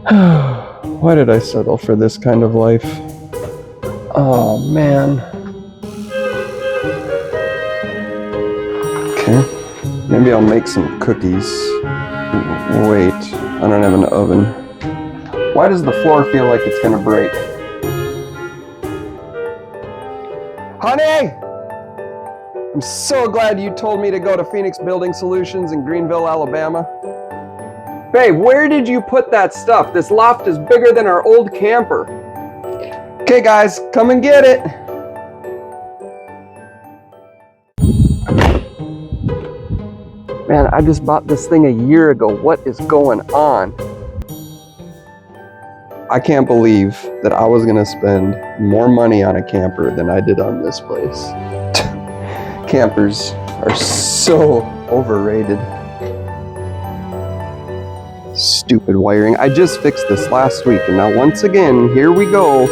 Why did I settle for this kind of life? Oh man. Okay, maybe I'll make some cookies. Wait, I don't have an oven. Why does the floor feel like it's gonna break? Honey! I'm so glad you told me to go to Phoenix Building Solutions in Greenville, Alabama. Babe, where did you put that stuff? This loft is bigger than our old camper. Okay guys, come and get it. Man, I just bought this thing a year ago. What is going on? I can't believe that I was gonna spend more money on a camper than I did on this place. Campers are so overrated. Stupid wiring. I just fixed this last week, and now once again, here we go.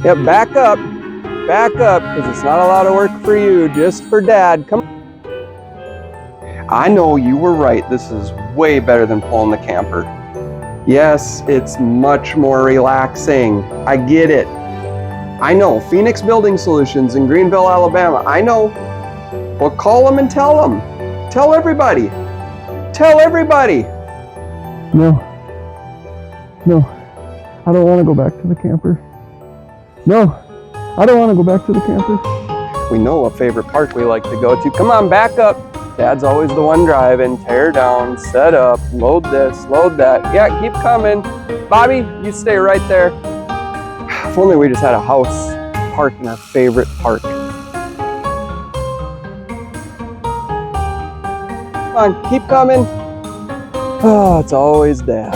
Yep, back up, because it's not a lot of work for you, just for Dad. Come on. I know you were right. This is way better than pulling the camper. Yes, it's much more relaxing. I get it. I know, Phoenix Building Solutions in Greenville, Alabama. I know. Well, call them and tell them. Tell everybody. Tell everybody. No, I don't want to go back to the camper. No, I don't want to go back to the camper. We know a favorite park we like to go to. Come on, back up. Dad's always the one driving. Tear down, set up, load this, load that. Yeah, keep coming. Bobby, you stay right there. If only we just had a house park in our favorite park. Come on, keep coming. Oh, it's always Dad.